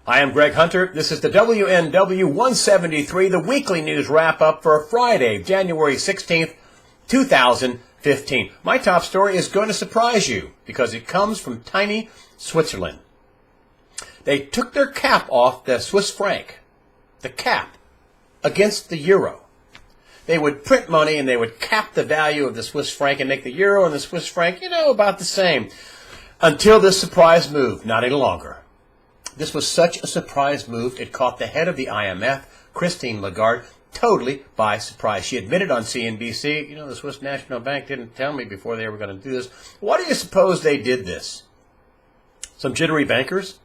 I am Greg Hunter. This is the WNW 173, the weekly news wrap-up for Friday, January 16th, 2015. My top story is going to surprise you because it comes from tiny Switzerland. They took their cap off the Swiss franc, the cap, against the euro. They would print money and they would cap the value of the Swiss franc and make the euro and the Swiss franc, about the same. Until this surprise move, not any longer. This was such a surprise move, it caught the head of the IMF, Christine Lagarde, totally by surprise. She admitted on CNBC, the Swiss National Bank didn't tell me before they were going to do this. Why do you suppose they did this? Some jittery bankers?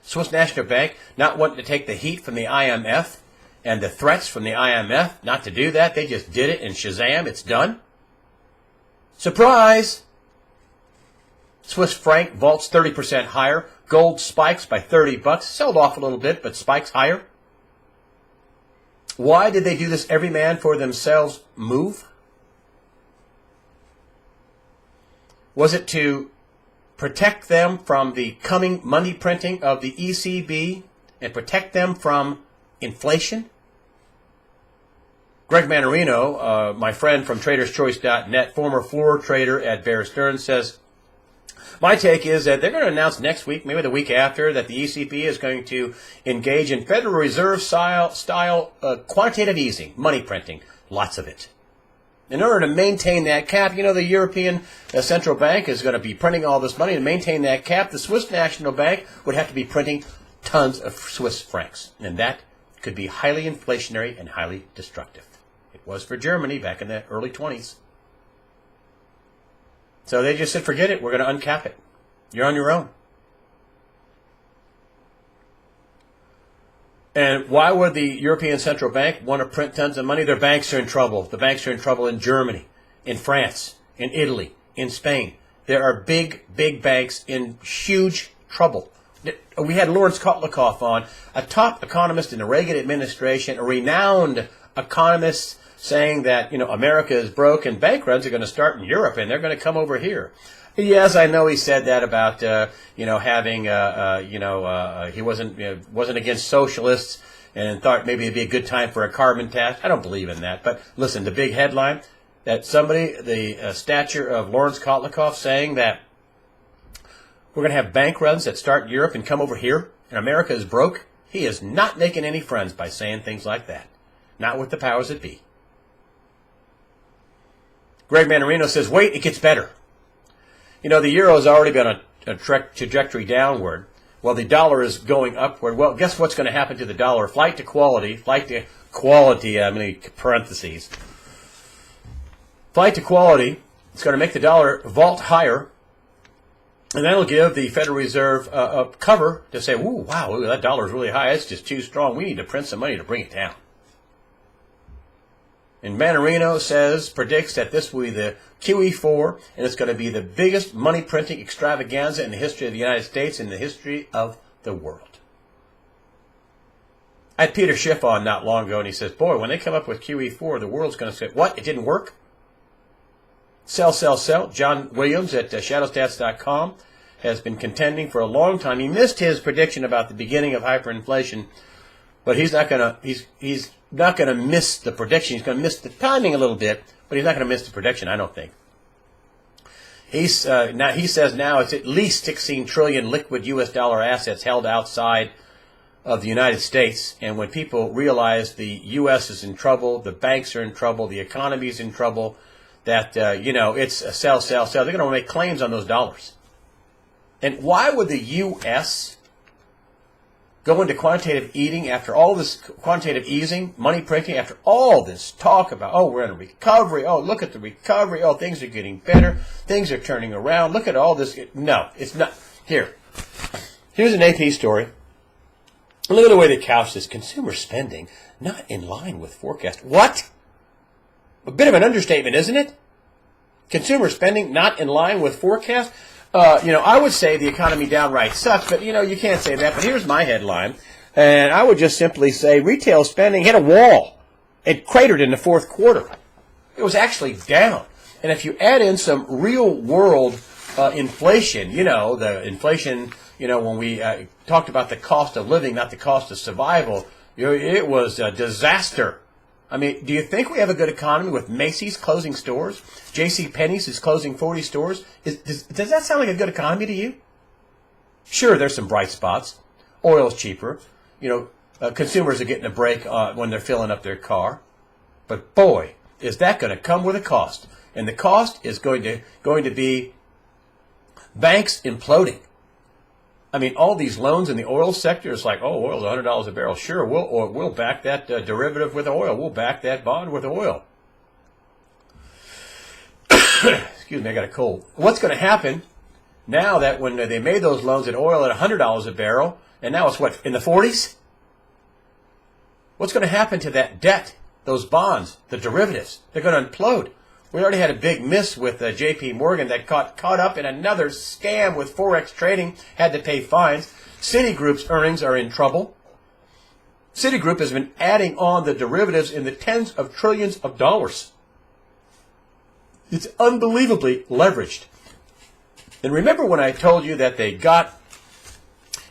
Swiss National Bank not wanting to take the heat from the IMF and the threats from the IMF not to do that. They just did it and shazam, it's done. Surprise! Swiss franc vaults 30% higher. Gold spikes by $30. Sold off a little bit, but spikes higher. Why did they do this every man for themselves move? Was it to protect them from the coming money printing of the ECB and protect them from inflation? Greg Mannarino, my friend from TradersChoice.net, former floor trader at Bear Stearns, says, my take is that they're going to announce next week, maybe the week after, that the ECB is going to engage in Federal Reserve style quantitative easing, money printing, lots of it. In order to maintain that cap, the European Central Bank is going to be printing all this money. To maintain that cap, the Swiss National Bank would have to be printing tons of Swiss francs. And that could be highly inflationary and highly destructive. It was for Germany back in the early 20s. So they just said, forget it, we're going to uncap it. You're on your own. And why would the European Central Bank want to print tons of money? Their banks are in trouble. The banks are in trouble in Germany, in France, in Italy, in Spain. There are big, big banks in huge trouble. We had Lawrence Kotlikoff on, a top economist in the Reagan administration, a renowned economist, saying that, America is broke and bank runs are going to start in Europe and they're going to come over here. Yes, I know he said that about, having, he wasn't against socialists and thought maybe it'd be a good time for a carbon tax. I don't believe in that. But listen, the big headline that somebody, the stature of Lawrence Kotlikoff saying that we're going to have bank runs that start in Europe and come over here and America is broke. He is not making any friends by saying things like that. Not with the powers that be. Greg Mannarino says, wait, it gets better. The euro has already been on a trajectory downward. Well, the dollar is going upward. Well, guess what's going to happen to the dollar? Flight to quality, I'm going to parentheses. Flight to quality, it's going to make the dollar vault higher, and that'll give the Federal Reserve a cover to say, ooh, wow, that dollar is really high. It's just too strong. We need to print some money to bring it down. And Mannarino predicts that this will be the QE4, and it's going to be the biggest money printing extravaganza in the history of the United States, in the history of the world. I had Peter Schiff on not long ago, and he says, boy, when they come up with QE4, the world's going to say, what, it didn't work? Sell, sell, sell. John Williams at shadowstats.com has been contending for a long time. He missed his prediction about the beginning of hyperinflation, but he's not going to miss the prediction. He's going to miss the timing a little bit, but he's not going to miss the prediction, I don't think. He says now it's at least 16 trillion liquid U.S. dollar assets held outside of the United States. And when people realize the U.S. is in trouble, the banks are in trouble, the economy is in trouble, that, it's a sell, sell, sell. They're going to make claims on those dollars. And why would the U.S. go into quantitative easing after all this quantitative easing, money printing, after all this talk about, oh, we're in a recovery, oh, look at the recovery, oh, things are getting better, things are turning around, look at all this. No, it's not. Here's an AP story. Look at the way they couch this. Consumer spending not in line with forecast. What? A bit of an understatement, isn't it? Consumer spending not in line with forecast? I would say the economy downright sucks, but, you can't say that. But here's my headline. And I would just simply say retail spending hit a wall. It cratered in the fourth quarter. It was actually down. And if you add in some real-world inflation, the inflation, when we talked about the cost of living, not the cost of survival, it was a disaster. I mean, do you think we have a good economy with Macy's closing stores? J.C. Penney's is closing 40 stores. Does that sound like a good economy to you? Sure, there's some bright spots. Oil's cheaper. Consumers are getting a break when they're filling up their car. But boy, is that going to come with a cost. And the cost is going to be banks imploding. I mean, all these loans in the oil sector, it's like, oh, oil's $100 a barrel. Sure, we'll back that derivative with oil. We'll back that bond with oil. Excuse me, I got a cold. What's going to happen now that when they made those loans in oil at $100 a barrel, and now it's what, in the 40s? What's going to happen to that debt, those bonds, the derivatives? They're going to implode. We already had a big miss with J.P. Morgan that caught up in another scam with Forex trading, had to pay fines. Citigroup's earnings are in trouble. Citigroup has been adding on the derivatives in the tens of trillions of dollars. It's unbelievably leveraged. And remember when I told you that they got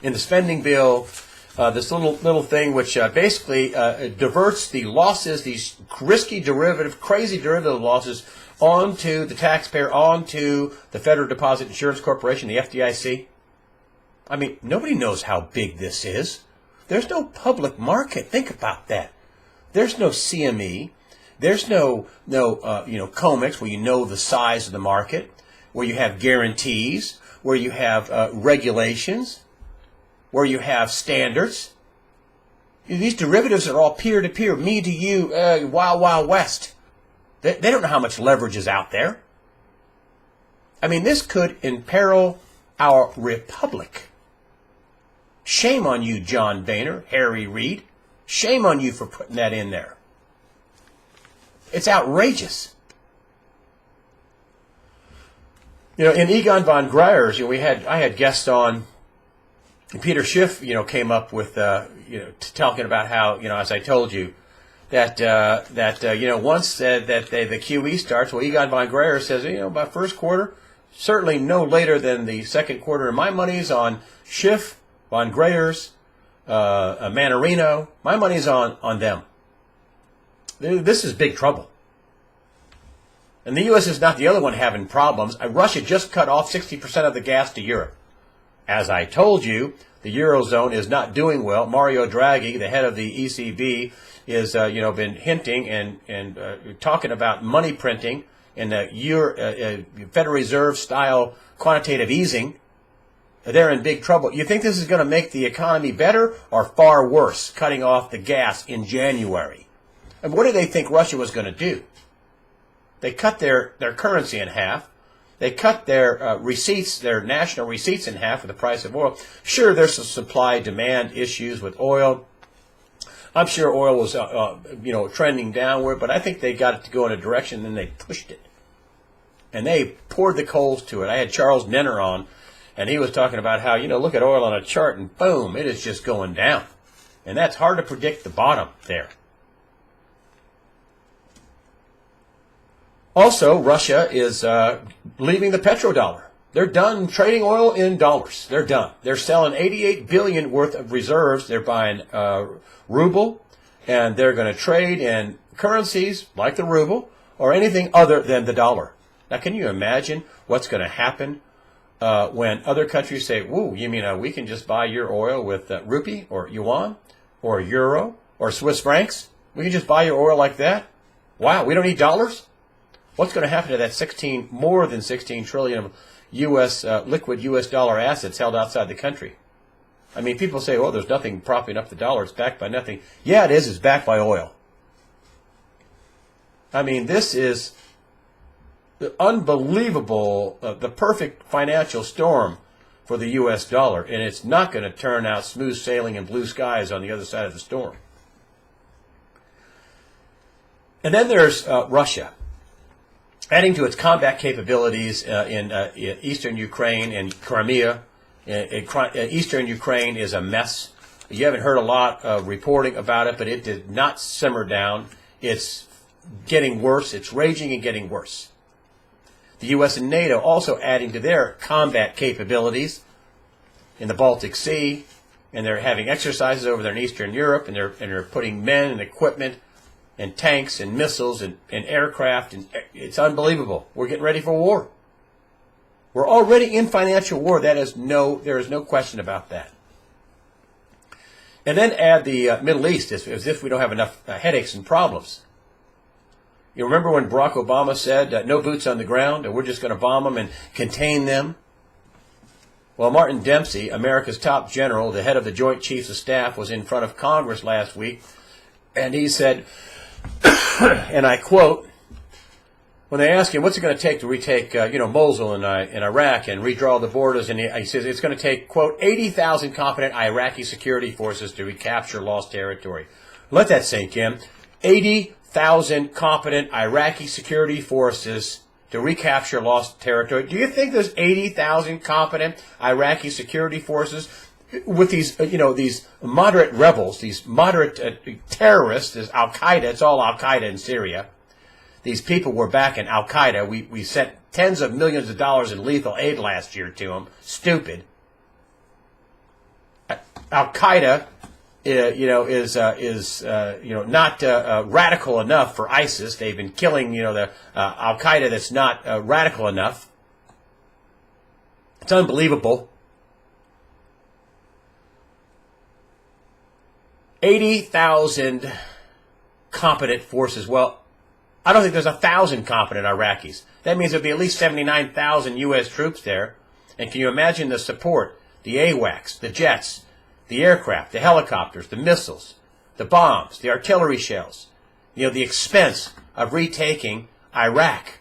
in the spending bill this little thing which basically diverts the losses, these risky derivative, crazy derivative losses, onto the taxpayer, onto the Federal Deposit Insurance Corporation, the FDIC? I mean, nobody knows how big this is. There's no public market. Think about that. There's no CME. There's no COMEX where you know the size of the market, where you have guarantees, where you have regulations, where you have standards. These derivatives are all peer-to-peer, me to you, wild, wild west. They don't know how much leverage is out there. I mean, this could imperil our republic. Shame on you, John Boehner, Harry Reid. Shame on you for putting that in there. It's outrageous. In Egon von Greyer's, I had guests on. Peter Schiff, came up with, talking about how, as I told you, that once that the QE starts, well, Egon von Greyer says, by first quarter, certainly no later than the second quarter. And my money's on Schiff, von Greyer's, Mannarino. My money's on them. This is big trouble. And the U.S. is not the other one having problems. Russia just cut off 60% of the gas to Europe. As I told you, the Eurozone is not doing well. Mario Draghi, the head of the ECB, is been hinting and talking about money printing and Federal Reserve style quantitative easing. They're in big trouble. You think this is going to make the economy better or far worse, cutting off the gas in January? And what did they think Russia was going to do? They cut their currency in half. They cut their receipts, their national receipts in half with the price of oil. Sure, there's some supply-demand issues with oil. I'm sure oil was, trending downward, but I think they got it to go in a direction, and then they pushed it. And they poured the coals to it. I had Charles Nenner on, and he was talking about how, look at oil on a chart, and boom, it is just going down. And that's hard to predict the bottom there. Also, Russia is leaving the petrodollar. They're done trading oil in dollars. They're done. They're selling $88 billion worth of reserves. They're buying ruble, and they're going to trade in currencies like the ruble or anything other than the dollar. Now, can you imagine what's going to happen when other countries say, "Woo, you mean we can just buy your oil with rupee or yuan or euro or Swiss francs? We can just buy your oil like that? Wow, we don't need dollars?" What's going to happen to that more than 16 trillion of liquid U.S. dollar assets held outside the country? I mean, people say, "Oh, there's nothing propping up the dollar. It's backed by nothing." Yeah, it is. It's backed by oil. I mean, this is unbelievable, the perfect financial storm for the U.S. dollar, and it's not going to turn out smooth sailing and blue skies on the other side of the storm. And then there's Russia. Adding to its combat capabilities in eastern Ukraine and Crimea. Eastern Ukraine is a mess. You haven't heard a lot of reporting about it, but it did not simmer down. It's getting worse. It's raging and getting worse. The U.S. and NATO also adding to their combat capabilities in the Baltic Sea, and they're having exercises over there in Eastern Europe, and they're putting men and equipment and tanks and missiles and aircraft, and it's unbelievable. We're getting ready for war. We're already in financial war. There is no question about that. And then add the Middle East as if we don't have enough headaches and problems. You remember when Barack Obama said, no boots on the ground, and we're just going to bomb them and contain them? Well, Martin Dempsey, America's top general, the head of the Joint Chiefs of Staff, was in front of Congress last week, and he said, and I quote, when they ask him, what's it going to take to retake, Mosul in Iraq and redraw the borders, and he says it's going to take, quote, 80,000 competent Iraqi security forces to recapture lost territory. Let that sink in. 80,000 competent Iraqi security forces to recapture lost territory. Do you think there's 80,000 competent Iraqi security forces with these, these moderate rebels, these moderate terrorists, as Al-Qaeda? It's all Al-Qaeda in Syria. These people were back in Al-Qaeda. We sent tens of millions of dollars in lethal aid last year to them. Stupid. Al-Qaeda, is not radical enough for ISIS. They've been killing, the Al-Qaeda that's not radical enough. It's unbelievable. 80,000 competent forces. Well, I don't think there's 1,000 competent Iraqis. That means there'll be at least 79,000 U.S. troops there. And can you imagine the support, the AWACS, the jets, the aircraft, the helicopters, the missiles, the bombs, the artillery shells, the expense of retaking Iraq.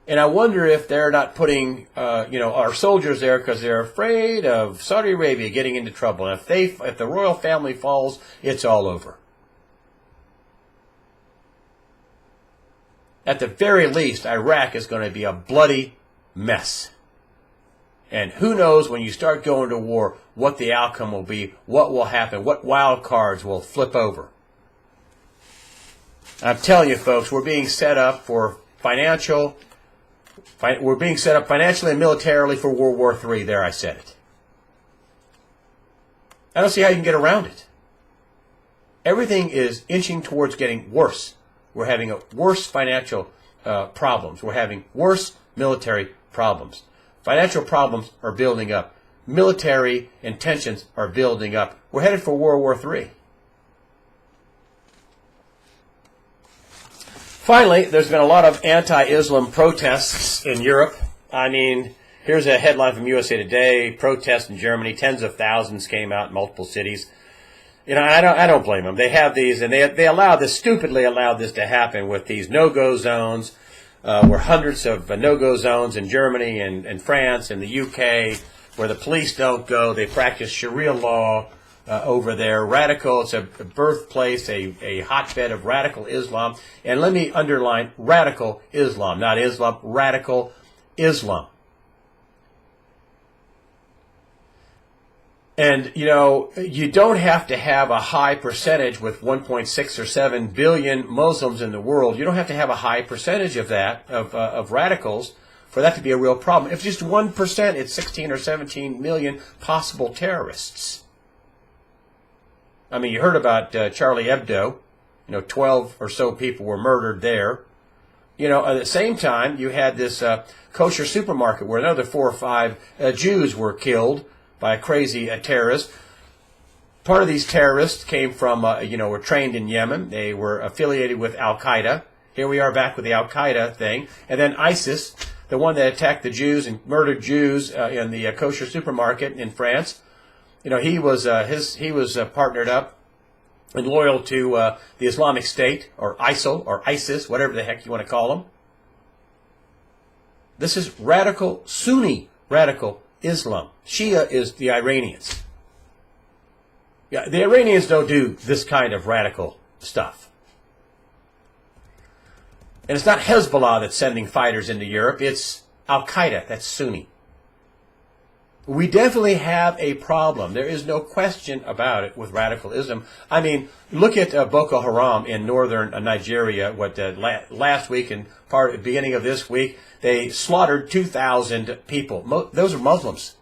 And I wonder if they're not putting, our soldiers there because they're afraid of Saudi Arabia getting into trouble. And if the royal family falls, it's all over. At the very least, Iraq is going to be a bloody mess. And who knows when you start going to war what the outcome will be, what will happen, what wild cards will flip over. I'm telling you, folks, we're being set up financially and militarily for World War III. There, I said it. I don't see how you can get around it. Everything is inching towards getting worse. We're having worse financial problems. We're having worse military problems. Financial problems are building up. Military tensions are building up. We're headed for World War III. Finally, there's been a lot of anti-Islam protests in Europe. I mean, here's a headline from USA Today. Protests in Germany. Tens of thousands came out in multiple cities. I don't blame them. They have these, and they stupidly allowed this to happen with these no-go zones. Where hundreds of no-go zones in Germany and France and the UK, where the police don't go. They practice Sharia law over there. Radical, it's a birthplace, a hotbed of radical Islam. And let me underline radical Islam, not Islam, radical Islam. And, you don't have to have a high percentage with 1.6 or 7 billion Muslims in the world. You don't have to have a high percentage of that, of radicals, for that to be a real problem. If just 1%, it's 16 or 17 million possible terrorists. I mean, you heard about Charlie Hebdo. 12 or so people were murdered there. At the same time, you had this kosher supermarket where another 4 or 5 Jews were killed by a crazy terrorist. Part of these terrorists came from, were trained in Yemen. They were affiliated with Al-Qaeda. Here we are back with the Al-Qaeda thing. And then ISIS, the one that attacked the Jews and murdered Jews in the kosher supermarket in France. He was partnered up and loyal to the Islamic State, or ISIL, or ISIS, whatever the heck you want to call them. This is radical, Sunni radical Islam. Shia is the Iranians. Yeah, the Iranians don't do this kind of radical stuff. And it's not Hezbollah that's sending fighters into Europe. It's Al-Qaeda. That's Sunni. We definitely have a problem. There is no question about it with radicalism. I mean, look at Boko Haram in northern Nigeria. Last week and beginning of this week, they slaughtered 2,000 people. Those are Muslims.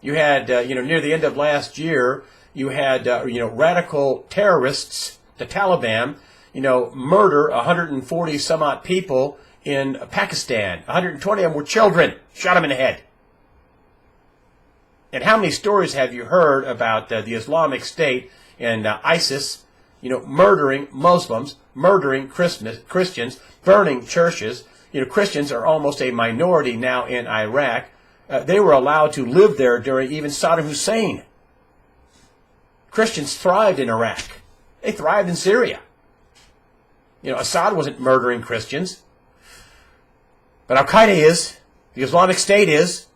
You had, near the end of last year, you had, radical terrorists, the Taliban, murder 140 some odd people in Pakistan. 120 of them were children. Shot them in the head. And how many stories have you heard about the Islamic State and ISIS, murdering Muslims, murdering Christians, burning churches? Christians are almost a minority now in Iraq. They were allowed to live there during even Saddam Hussein. Christians thrived in Iraq. They thrived in Syria. Assad wasn't murdering Christians. But Al-Qaeda is. The Islamic State is.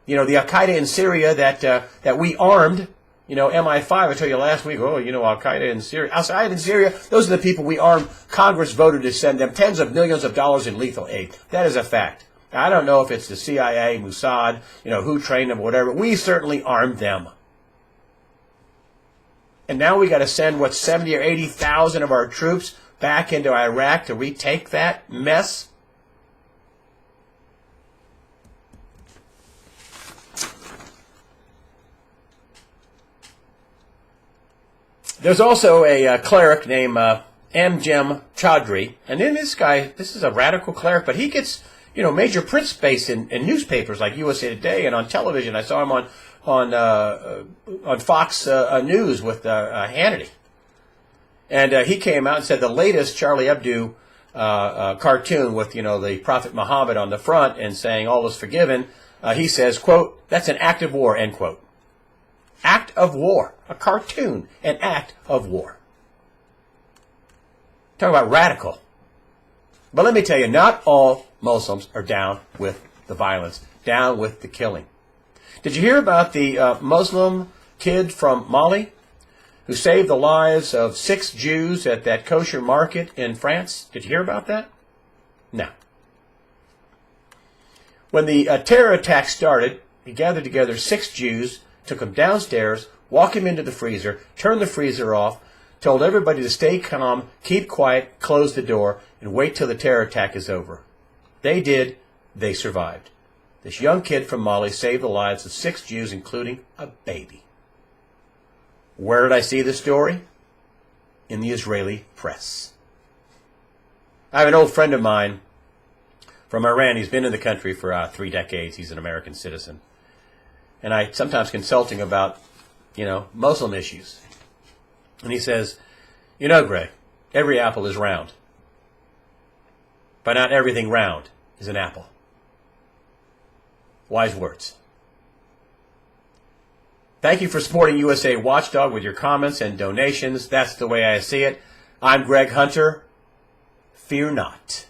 The Al-Qaeda in Syria that we armed, MI5, I told you last week, Al-Qaeda in Syria. Al-Qaeda in Syria, those are the people we armed. Congress voted to send them tens of millions of dollars in lethal aid. That is a fact. I don't know if it's the CIA, Mossad, who trained them, whatever. We certainly armed them. And now we got to send, 70 or 80,000 of our troops back into Iraq to retake that mess? There's also a cleric named Amjem Chaudhry, and then this is a radical cleric, but he gets, major print space in newspapers like USA Today and on television. I saw him on Fox News with Hannity, and he came out and said the latest Charlie Hebdo cartoon with the Prophet Muhammad on the front and saying all is forgiven. He says, quote, "That's an act of war," end quote. Act of war. A cartoon. An act of war. Talk about radical. But let me tell you, not all Muslims are down with the violence, down with the killing. Did you hear about the Muslim kid from Mali who saved the lives of 6 Jews at that kosher market in France? Did you hear about that? No. When the terror attack started, he gathered together 6 Jews, took them downstairs, walked him into the freezer, turned the freezer off, told everybody to stay calm, keep quiet, close the door, and wait till the terror attack is over. They did. They survived. This young kid from Mali saved the lives of 6 Jews, including a baby. Where did I see this story? In the Israeli press. I have an old friend of mine from Iran. He's been in the country for 3 decades. He's an American citizen. And I sometimes consult him about, Muslim issues. And he says, Greg, every apple is round. But not everything round is an apple. Wise words. Thank you for supporting USA Watchdog with your comments and donations. That's the way I see it. I'm Greg Hunter. Fear not.